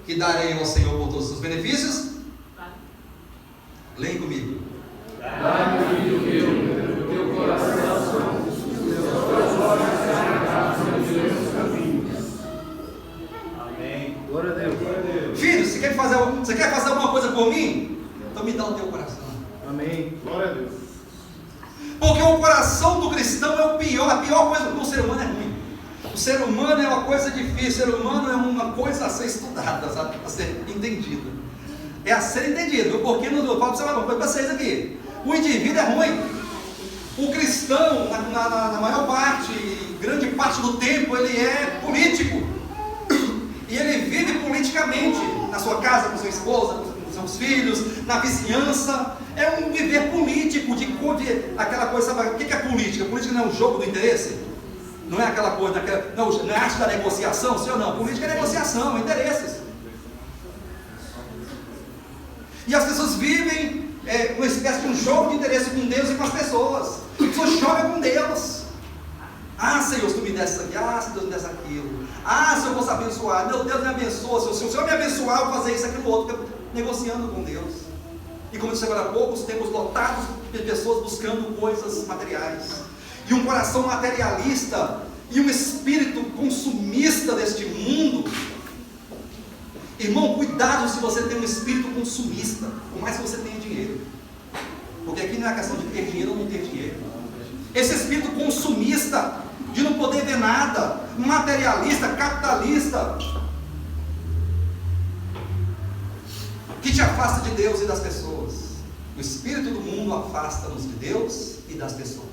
Que darei ao Senhor por todos os seus benefícios? Leia comigo. Dá-me, filho meu, o teu coração, os teus olhos serão os teus caminhos. Amém. Glória a Deus. Glória a Deus. Filho, você quer fazer alguma coisa por mim? Então me dá o teu coração. Amém. Glória a Deus. Porque o coração do cristão é a pior coisa, porque o ser humano é ruim. O ser humano é uma coisa difícil, o ser humano é uma coisa a ser estudada, sabe? A ser entendida. É a ser entendido. Porque eu falo para vocês aqui: o indivíduo é ruim. O cristão, na maior parte, grande parte do tempo, ele é político. E ele vive politicamente, na sua casa, com sua esposa, com seus filhos, na vizinhança. É um viver político, de aquela coisa, sabe? O que é política? Política não é um jogo do interesse? Não é aquela coisa, não é arte da negociação, sim ou não? Política é negociação, é interesses. E as pessoas vivem uma espécie de um jogo de interesse com Deus e com as pessoas. As pessoas choram com Deus. Ah, Senhor, se tu me desse isso aqui. Ah, se Deus me desse aquilo. Ah, se eu fosse abençoar. Meu Deus me abençoa. Se o Senhor me abençoar, eu vou fazer isso, aquilo, outro. Negociando com Deus. E como eu disse agora há pouco, os tempos lotados de pessoas buscando coisas materiais. E um coração materialista e um espírito consumista deste mundo. Irmão, cuidado se você tem um espírito consumista, por mais que você tenha dinheiro. Porque aqui não é a questão de ter dinheiro ou não ter dinheiro. Esse espírito consumista, de não poder ver nada, materialista, capitalista, que te afasta de Deus e das pessoas. O espírito do mundo afasta-nos de Deus e das pessoas.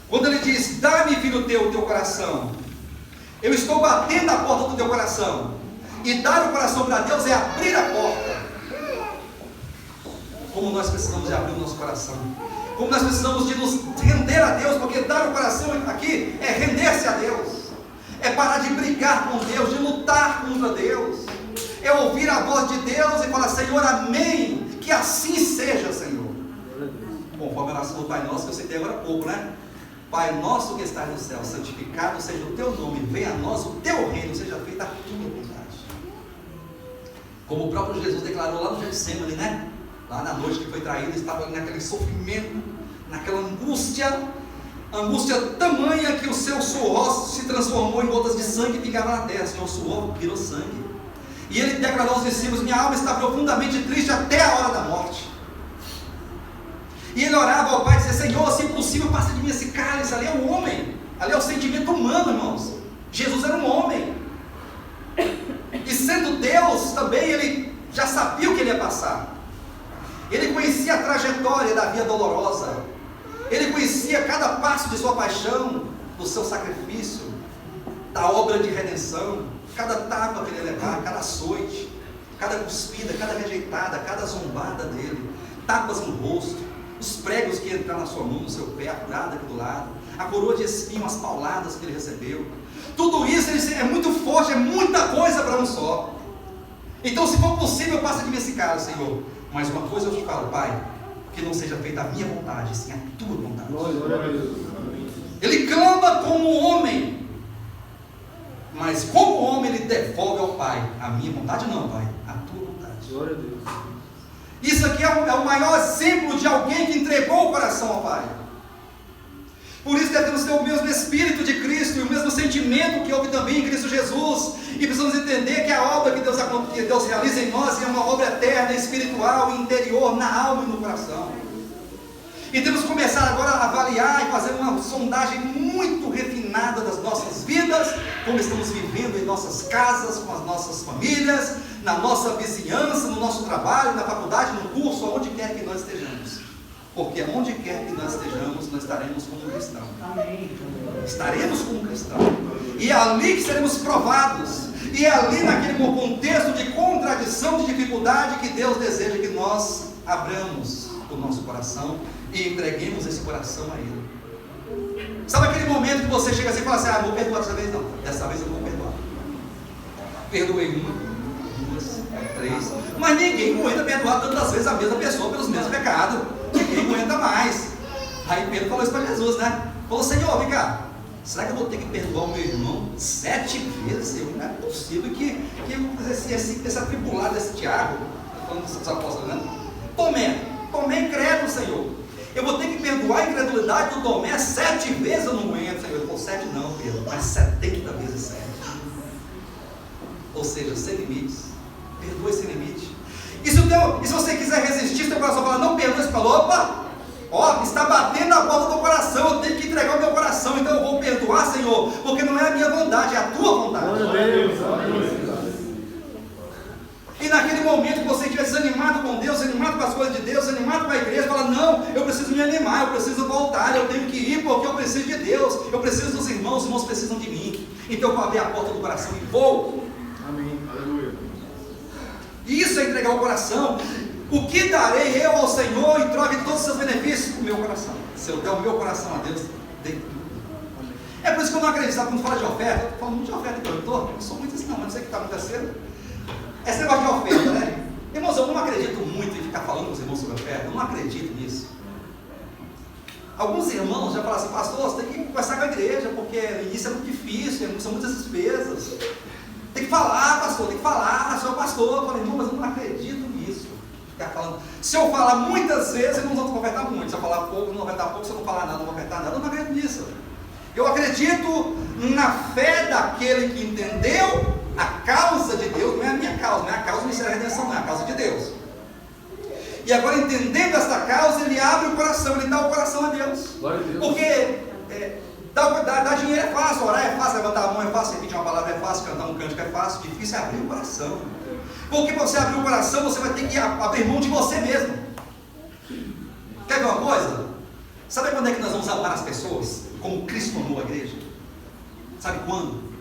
Quando ele diz: dá-me, filho teu, o teu coração, eu estou batendo a porta do teu coração. E dar o coração para Deus é abrir a porta. Como nós precisamos de abrir o nosso coração. Como nós precisamos de nos render a Deus. Porque dar o coração aqui é render-se a Deus. É parar de brigar com Deus, de lutar contra Deus. É ouvir a voz de Deus e falar: Senhor, amém. Que assim seja, Senhor. conforme a oração do Pai Nosso, que eu citei agora há pouco, né? Pai nosso que estás no céu, santificado seja o teu nome, venha a nós o teu reino, seja feita a tua vontade. Como o próprio Jesus declarou lá no Getsemane, né? Lá na noite que foi traído, ele estava ali naquele sofrimento, naquela angústia tamanha que o seu suor se transformou em gotas de sangue e ficava na terra. Senhor, o suor virou sangue. E ele declarou aos discípulos: minha alma está profundamente triste até a hora da morte. E ele orava ao Pai e dizia: Senhor, se possível, passa de mim esse cálice. Ali é um homem, ali é o sentimento humano, irmãos. Jesus era um homem, e sendo Deus também, ele já sabia o que ele ia passar. Ele conhecia a trajetória da via dolorosa, ele conhecia cada passo de sua paixão, do seu sacrifício, da obra de redenção, cada tapa que ele ia levar, cada açoite, cada cuspida, cada rejeitada, cada zombada dele, tapas no rosto, os pregos que entraram na sua mão, no seu pé, a furada aqui do lado, a coroa de espinho, as pauladas que ele recebeu. Tudo isso é muito forte, é muita coisa para um só. Então, se for possível, passa de mim esse cálice, Senhor. Mas uma coisa eu te falo, Pai, que não seja feita a minha vontade, sim a tua vontade. Glória a Deus. Ele clama como homem, mas como homem ele devolve ao Pai: a minha vontade não, Pai, a tua vontade. Glória a Deus. Isso aqui é o maior exemplo de alguém que entregou o coração ao Pai. Por isso devemos ter o mesmo Espírito de Cristo e o mesmo sentimento que houve também em Cristo Jesus. E precisamos entender que a obra que Deus realiza em nós é uma obra eterna, espiritual, interior, na alma e no coração. E temos que começar agora a avaliar e fazer uma sondagem muito refinada das nossas vidas, como estamos vivendo em nossas casas, com as nossas famílias, na nossa vizinhança, no nosso trabalho, na faculdade, no curso, aonde quer que nós estejamos. Porque aonde quer que nós estejamos, nós estaremos como cristãos. Amém. Estaremos como cristãos. E é ali que seremos provados. E é ali, naquele contexto de contradição, de dificuldade, que Deus deseja que nós abramos o nosso coração e entreguemos esse coração a Ele. Sabe aquele momento que você chega assim e fala assim: vou perdoar dessa vez? Não, dessa vez eu não vou perdoar. Perdoei uma, duas, três, mas ninguém aguenta perdoar tantas vezes a mesma pessoa pelos mesmos pecados. Ninguém aguenta mais. Aí Pedro falou isso para Jesus, né? Falou: Senhor, vem cá, será que eu vou ter que perdoar o meu irmão 7 vezes? Senhor, não é possível que esse atribulado desse Tiago, falando dos apóstolos, né? Tomé incrédulo, Senhor. Eu vou ter que perdoar a incredulidade do Tomé 7 vezes? Eu não aguento, Senhor. Ele falou: 7 não, Pedro, mas 70 vezes 7. Ou seja, sem limites. Perdoe sem limite. E se você quiser resistir, seu coração fala: não perdoe, você fala: opa, está batendo na porta do coração, eu tenho que entregar o meu coração, então eu vou perdoar, Senhor, porque não é a minha vontade, é a tua vontade. E naquele momento que você estiver desanimado com Deus, desanimado com as coisas de Deus, desanimado com a igreja, fala: não, eu preciso me animar, eu preciso voltar, eu tenho que ir porque eu preciso de Deus, eu preciso dos irmãos, os irmãos precisam de mim. Então eu vou abrir a porta do coração e vou. Amém. Aleluia. Isso é entregar o coração. O que darei eu ao Senhor em troca de todos os seus benefícios? O meu coração. Se eu der o meu coração a Deus, dei tudo. É por isso que eu não acredito, sabe, quando fala de oferta, eu falo muito de oferta, eu não sou muito assim não, mas não sei o que está acontecendo. Esse negócio de oferta, né? Irmãos, eu não acredito muito em ficar falando com os irmãos sobre oferta, eu não acredito nisso. Alguns irmãos já falam assim: pastor, você tem que conversar com a igreja, porque isso é muito difícil, são muitas despesas. Tem que falar, pastor, tem que falar, senhor pastor. Eu falei: irmão, mas eu não acredito nisso. Ficar falando. Se eu falar muitas vezes, eu não vou ofertar muito. Se eu falar pouco, eu não vou ofertar pouco. Se eu não falar nada, eu não vou ofertar nada. Eu não acredito nisso. Eu acredito na fé daquele que entendeu a causa de Deus. Não é a minha causa, não é a causa do Ministério da Redenção, não é a causa de Deus. E agora, entendendo esta causa, ele abre o coração, ele dá o coração a Deus. Porque dar dinheiro é fácil, orar é fácil, levantar a mão é fácil, repetir uma palavra é fácil, cantar um cântico é fácil. Difícil é abrir o coração. Porque para você abrir o coração, você vai ter que abrir mão de você mesmo. Quer ver uma coisa? Sabe quando é que nós vamos amar as pessoas? Como Cristo amou a igreja? Sabe quando?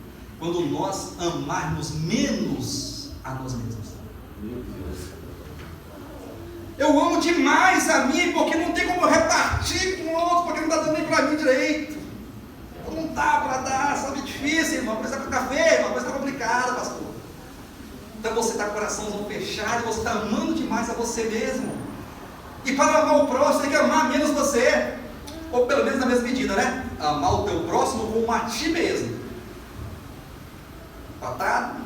Quando nós amarmos menos a nós mesmos. Eu amo demais a mim, porque não tem como eu repartir com o outro, porque não está dando nem para mim direito. Então não dá para dar, sabe? Difícil, irmão. Uma coisa está ficar feia, uma coisa está complicada, pastor. Então você está com o coração fechado, você está amando demais a você mesmo. E para amar o próximo, tem que amar menos você. Ou pelo menos na mesma medida, né? Amar o teu próximo como a ti mesmo. Patado,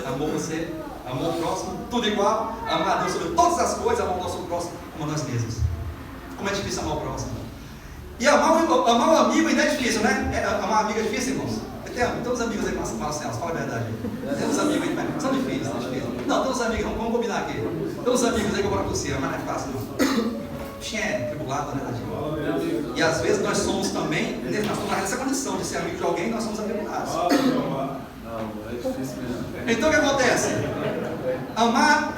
amou você, amou o próximo, tudo igual. Amar a Deus sobre todas as coisas, amar o nosso próximo como a nós mesmos. Como é difícil amar o próximo. E amar o amigo ainda é difícil, né? Amar amigo é difícil, irmãos. Tem uns amigos aí com as celas, fala a verdade. Tem uns amigos aí que são difíceis, são difíceis. Não, tem uns amigos, vamos combinar aqui. Tem uns amigos aí que eu moro com você, mas não é fácil não. É tribulado, né, Tadinho? E às vezes nós somos também, nós estamos nessa condição de ser amigo de alguém, nós somos atribulados. Não, é difícil mesmo. Então o que acontece?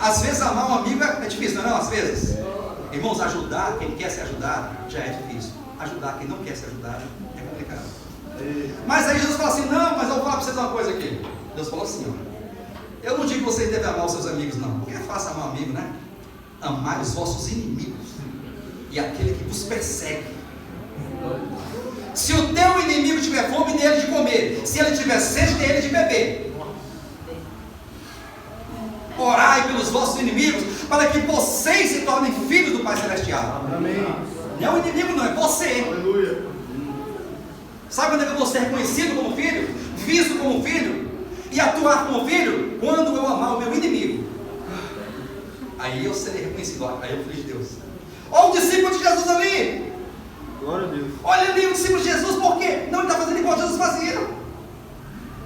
Às vezes amar um amigo é difícil, não é? Não, às vezes. Irmãos, ajudar quem quer ser ajudado já é difícil. Ajudar quem não quer ser ajudado é complicado. Mas aí Jesus fala assim, não, mas eu vou falar para vocês uma coisa aqui. Deus falou assim, ó, eu não digo que vocês devem amar os seus amigos, não, porque é fácil amar um amigo, né? Amar os vossos inimigos e aquele que vos persegue. Se o teu inimigo tiver fome, dê ele de comer. Se ele tiver sede, dê ele de beber. Orai pelos vossos inimigos, para que vocês se tornem filhos do Pai Celestial. Amém. Não é o inimigo, não, é você. Aleluia. Sabe quando é que eu vou ser reconhecido como filho? Visto como filho? E atuar como filho? Quando eu amar o meu inimigo. Aí eu serei reconhecido. Aí eu fui de Deus. Olha o discípulo de Jesus ali. Glória a Deus. Olha ali o discípulo de Jesus, por quê? Não, ele está fazendo igual Jesus fazia.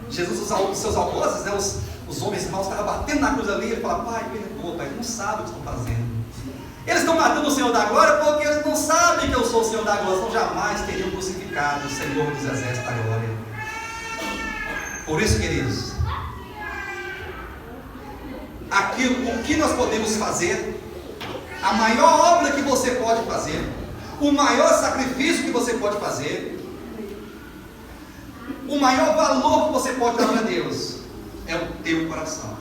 Jesus, os seus algozes, né, os homens maus estavam batendo na cruz ali. Ele fala, Pai, perdoa, Pai, eles não sabem o que estão fazendo. Eles estão matando o Senhor da glória porque eles não sabem que eu sou o Senhor da glória. Então jamais teriam crucificado o Senhor dos exércitos da glória. Por isso, queridos, o que nós podemos fazer, a maior obra que você pode fazer, o maior sacrifício que você pode fazer, o maior valor que você pode dar para Deus, é o teu coração.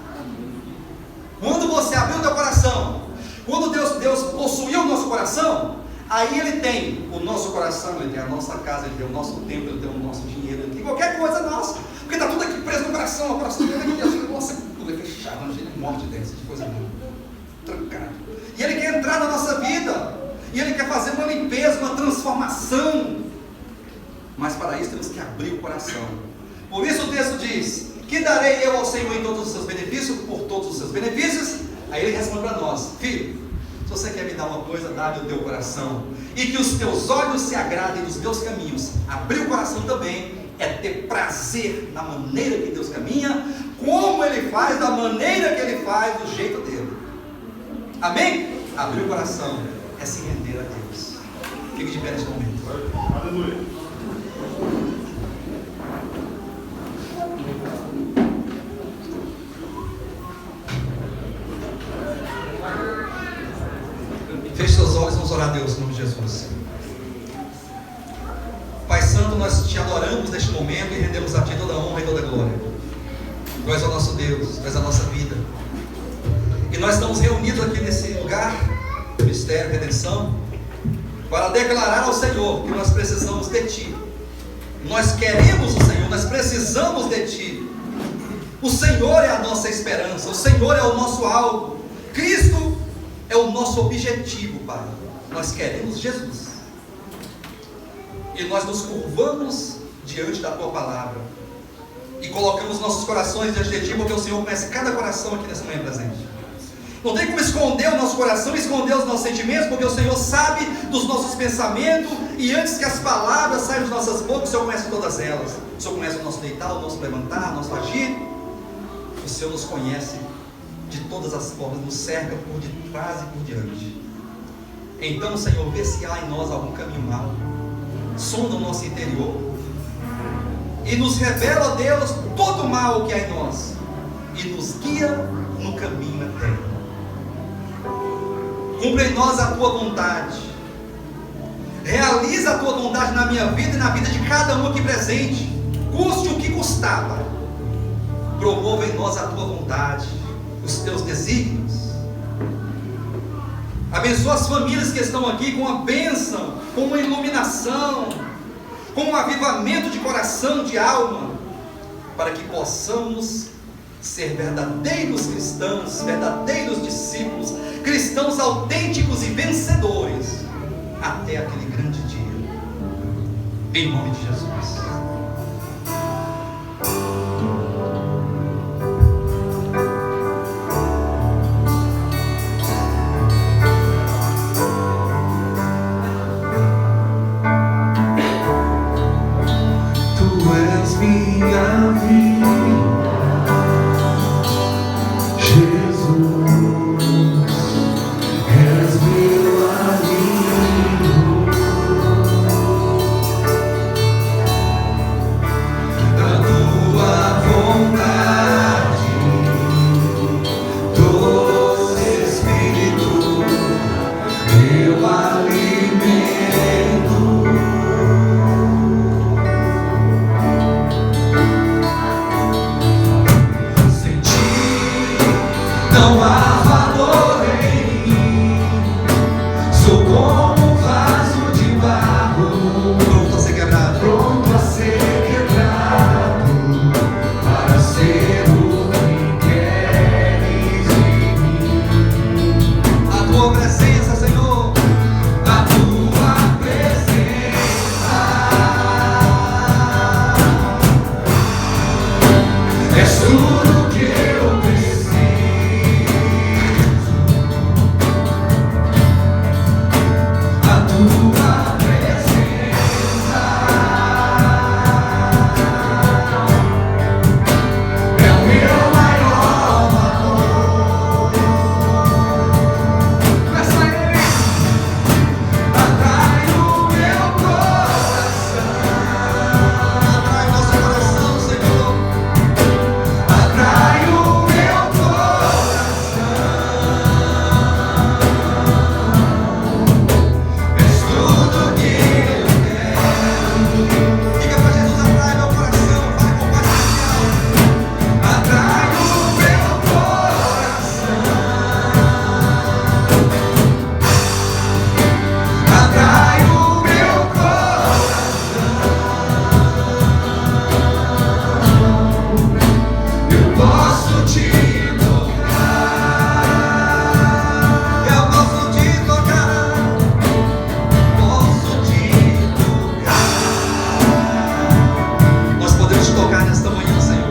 Quando você abrir o teu coração, quando Deus possuiu o nosso coração, aí Ele tem o nosso coração, Ele tem a nossa casa, Ele tem o nosso tempo, Ele tem o nosso dinheiro, Ele tem qualquer coisa nossa, porque está tudo aqui preso no coração, o coração dele aqui, assim, nossa, tudo é fechado, não tem morte dentro, de coisa nenhuma, trancado. E Ele quer entrar na nossa vida, e Ele quer fazer uma limpeza, uma transformação, mas para isso temos que abrir o coração. Por isso o texto diz, que darei eu ao Senhor em todos os seus benefícios, por todos os seus benefícios? Aí Ele responde para nós, filho, se você quer me dar uma coisa, dá-me o teu coração, e que os teus olhos se agradem dos meus caminhos. Abrir o coração também é ter prazer na maneira que Deus caminha, como Ele faz, da maneira que Ele faz, do jeito dele. Amém? Abrir o coração é se render a Deus. Fique de pé neste momento. Aleluia. Feche seus olhos e vamos orar a Deus em nome de Jesus. Pai Santo, nós te adoramos neste momento e rendemos a Ti toda a honra e toda a glória. Tu és o nosso Deus, Tu és a nossa vida. E nós estamos reunidos aqui nesse lugar, Ministério Redenção, para declarar ao Senhor que nós precisamos de Ti. Nós queremos o Senhor, nós precisamos de Ti. O Senhor é a nossa esperança, o Senhor é o nosso alvo. Cristo é o nosso objetivo, Pai. Nós queremos Jesus. E nós nos curvamos diante da Tua palavra. E colocamos nossos corações diante de Ti, porque o Senhor conhece cada coração aqui nessa manhã presente. Não tem como esconder o nosso coração, esconder os nossos sentimentos, porque o Senhor sabe dos nossos pensamentos, e antes que as palavras saiam de nossas bocas, o Senhor conhece todas elas. O Senhor conhece o nosso deitar, o nosso levantar, o nosso agir. O Senhor nos conhece de todas as formas, nos cerca por detrás e por diante. Então, Senhor, vê se há em nós algum caminho mau, sonda o nosso interior e nos revela, ó Deus, todo o mal que há em nós e nos guia no caminho eterno. Cumpre em nós a Tua vontade, realiza a Tua vontade na minha vida e na vida de cada um aqui presente, custe o que custar, Pai. Promova em nós a Tua vontade, os Teus desígnios. Abençoa as famílias que estão aqui com a bênção, com uma iluminação, com um avivamento de coração, de alma, para que possamos ser verdadeiros cristãos, verdadeiros discípulos, cristãos autênticos e vencedores, até aquele grande dia, em nome de Jesus. Tu és minha vida, Jesus, és meu amigo. A tua vontade, doce Espírito, meu alimento. Sem ti não há valor em mim. Sou como um vaso de barro, Pronto a ser quebrado. pronto a ser quebrado, para ser o que queres em mim. A tua presença, Senhor, A tua presença és tudo que eu preciso. A tua presença é o meu maior valor. Peça a Ele. Atrai o meu coração, atrai nosso coração, Senhor. atrai o meu coração. És tudo que eu quero. Diga para Jesus: atrai meu coração. Fale com paz celestial. Atrai o meu coração. Atrai o meu coração. Eu posso te tocar. Eu posso te tocar, posso te tocar. Nós podemos te tocar nesta manhã, Senhor.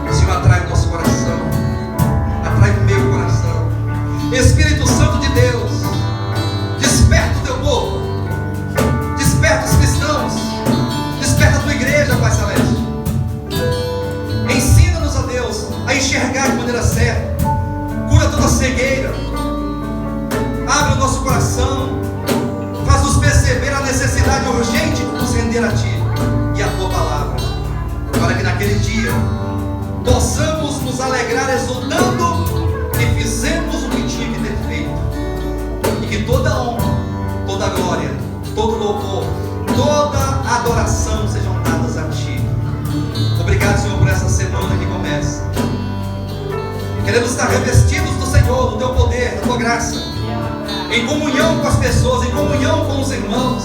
O Senhor atrai o nosso coração, atrai o meu coração. Espírito Santo de Deus, desperta o teu povo, desperta os cristãos, desperta a tua igreja, Pai Celeste. Ensina-nos, ó Deus, a enxergar de maneira certa. Cura toda cegueira. Abre o nosso coração. Faz-nos perceber a necessidade urgente de nos render a Ti e a Tua palavra, para que naquele dia possamos nos alegrar exultando que fizemos o que tinha que ter feito, e que toda honra, toda glória, todo louvor, toda adoração sejam dadas a Ti. Obrigado, Senhor, por essa semana que começa. Queremos estar revestidos do Senhor, do Teu poder, da Tua graça, em comunhão com as pessoas, em comunhão com os irmãos.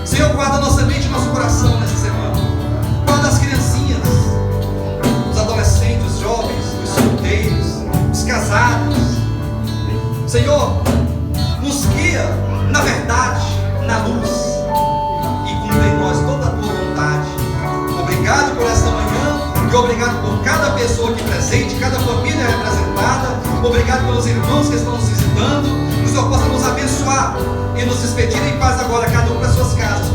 Senhor, guarda nossa mente e nosso coração nessa semana. Guarda as criancinhas, os adolescentes, os jovens, os solteiros, os casados. Senhor, nos guia na verdade, na luz, e cumpre em nós toda a Tua vontade. Obrigado por esta manhã, e obrigado por cada pessoa aqui presente, cada família representada. Obrigado pelos irmãos que estão nos visitando. Que o Senhor possa nos abençoar e nos despedir em paz agora, cada um para suas casas.